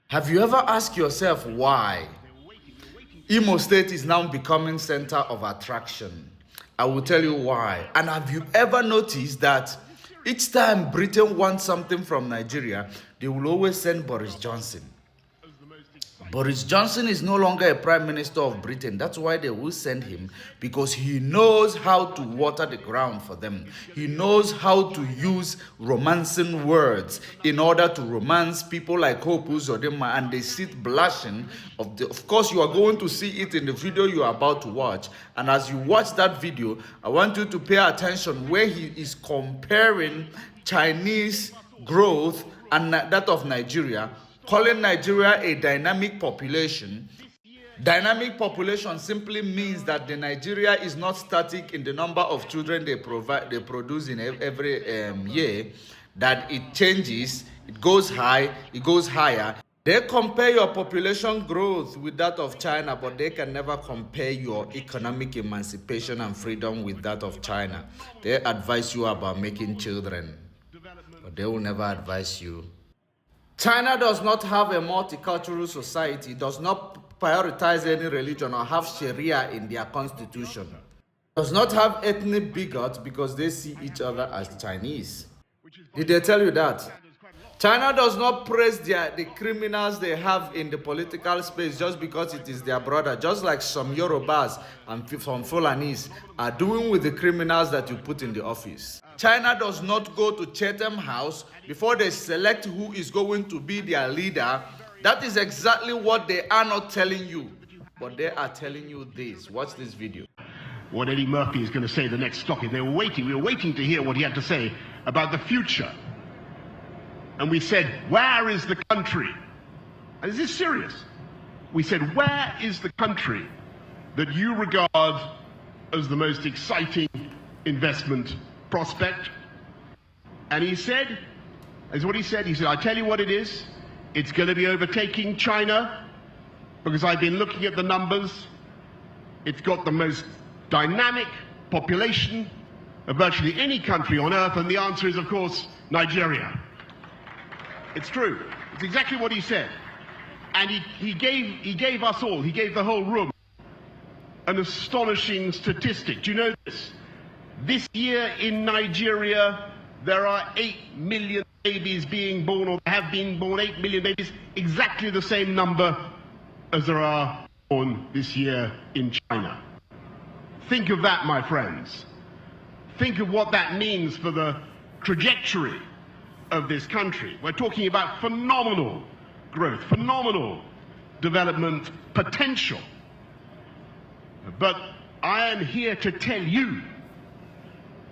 Have you ever asked yourself why Imo State is now becoming center of attraction? I will tell you why. And have you ever noticed that each time Britain wants something from Nigeria, they will always send Borriss Johnson? Borriss Johnson is no longer a prime minister of Britain. That's why they will send him, because he knows how to water the ground for them. He knows how to use romancing words in order to romance people like Hope Uzodinma, and they sit blushing. Of course, you are going to see it in the video you are about to watch. And as you watch that video, I want you to pay attention where he is comparing Chinese growth and that of Nigeria, calling Nigeria a dynamic population. Dynamic population simply means that the Nigeria is not static in the number of children they produce in every year, that it changes, it goes high, it goes higher. They compare your population growth with that of China, but they can never compare your economic emancipation and freedom with that of China. They advise you about making children, but they will never advise you. China does not have a multicultural society, does not prioritize any religion or have Sharia in their constitution. Does not have ethnic bigots because they see each other as Chinese. Did they tell you that? China does not praise the criminals they have in the political space just because it is their brother, just like some Yorubas and some Fulanis are doing with the criminals that you put in the office. China does not go to Chatham House before they select who is going to be their leader. That is exactly what they are not telling you, but they are telling you this. Watch this video. What Eddie Murphy is going to say the next stock is we were waiting to hear what he had to say about the future. And we said, where is the country? And is this serious? We said, where is the country that you regard as the most exciting investment prospect? And he said, is what he said. He said, I tell you what it is. It's going to be overtaking China, because I've been looking at the numbers. It's got the most dynamic population of virtually any country on earth. And the answer is, of course, Nigeria. It's true. It's exactly what he said. And he gave us all, he gave the whole room an astonishing statistic. Do you know this? This year in Nigeria, there are 8 million babies being born, or have been born 8 million babies, exactly the same number as there are born this year in China. Think of that, my friends. Think of what that means for the trajectory of this country. We're talking about phenomenal growth, phenomenal development potential. But I am here to tell you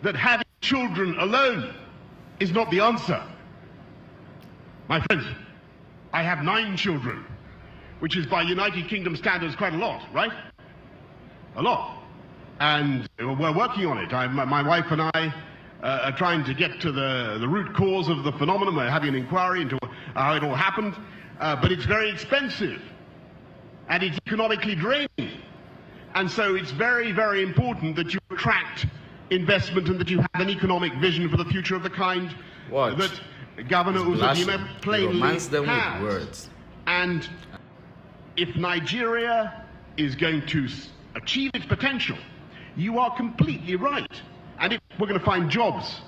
that having children alone is not the answer. My friends, I have 9 children, which is by United Kingdom standards quite a lot, right? A lot. And we're working on it. My wife and I are trying to get to the root cause of the phenomenon. We're having an inquiry into how it all happened. But it's very expensive, and it's economically draining. And so it's very, very important that you attract investment and that you have an economic vision for the future of the kind that Governor Uzodinma plainly has. Them with words. And if Nigeria is going to achieve its potential, you are completely right. And we're going to find jobs.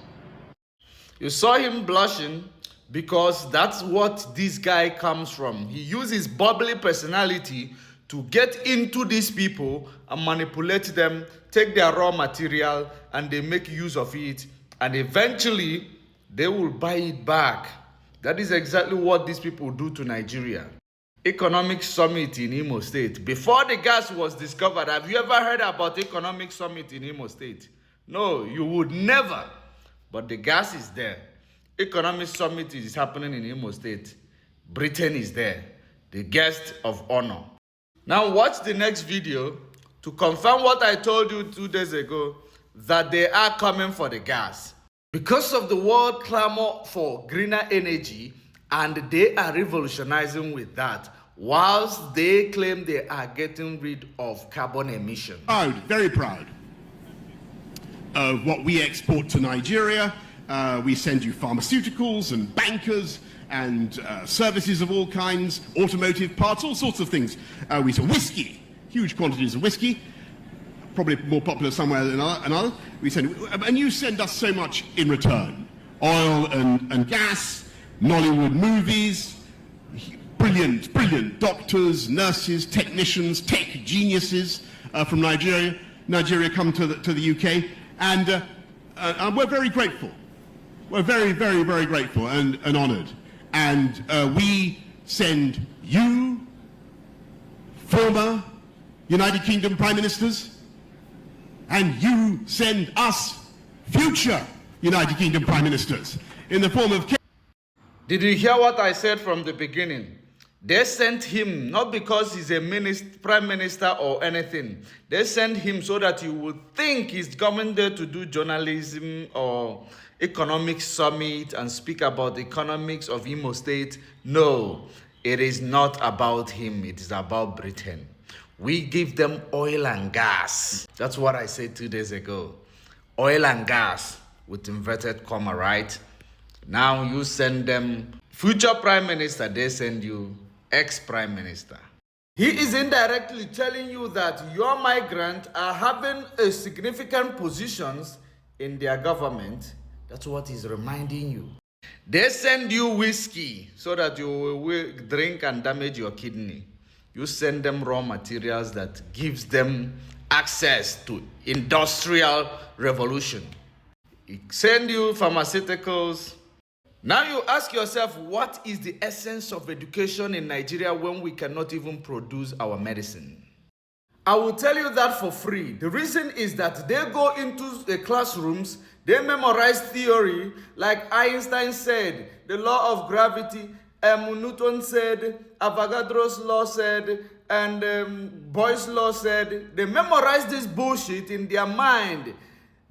You saw him blushing because that's what this guy comes from. He uses bubbly personality to get into these people and manipulate them, take their raw material, and they make use of it. And eventually, they will buy it back. That is exactly what these people do to Nigeria. Economic Summit in Imo State. Before the gas was discovered, have you ever heard about Economic Summit in Imo State? No, you would never. But the gas is there. Economic Summit is happening in Imo State. Britain is there. The guest of honor. Now watch the next video to confirm what I told you 2 days ago, that they are coming for the gas. Because of the world clamor for greener energy, and they are revolutionizing with that, whilst they claim they are getting rid of carbon emissions. Proud, very proud of what we export to Nigeria. We send you pharmaceuticals and bankers and services of all kinds, automotive parts, all sorts of things. We sell whiskey, huge quantities of whiskey, probably more popular somewhere than another. We send, and you send us so much in return: oil and gas, Nollywood movies, brilliant doctors, nurses, technicians, tech geniuses from Nigeria. Nigeria come to the UK, and we're very grateful. We're very grateful and honoured. And we send you, former United Kingdom Prime Ministers, and you send us, future United Kingdom Prime Ministers, in the form of... Did you hear what I said from the beginning? They sent him not because he's a prime minister or anything. They sent him so that you would think he's coming there to do journalism or economic summit and speak about the economics of Imo State. No, it is not about him. It is about Britain. We give them oil and gas. That's what I said 2 days ago. Oil and gas with inverted comma, right? Now you send them future prime minister, they send you ex-prime minister. He is indirectly telling you that your migrants are having a significant positions in their government. That's what he's reminding you. They send you whiskey so that you will drink and damage your kidney. You send them raw materials that gives them access to industrial revolution. He send you pharmaceuticals. Now you ask yourself, what is the essence of education in Nigeria when we cannot even produce our medicine? I will tell you that for free. The reason is that they go into the classrooms, they memorize theory, like Einstein said, the law of gravity, Newton said, Avogadro's law said, and Boy's law said. They memorize this bullshit in their mind.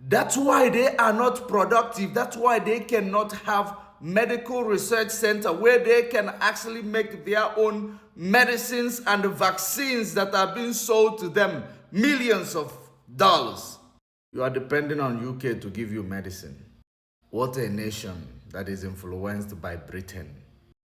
That's why they are not productive. That's why they cannot have medical research center where they can actually make their own medicines and vaccines that are being sold to them, millions of dollars. You are depending on UK to give you medicine. What a nation that is influenced by Britain.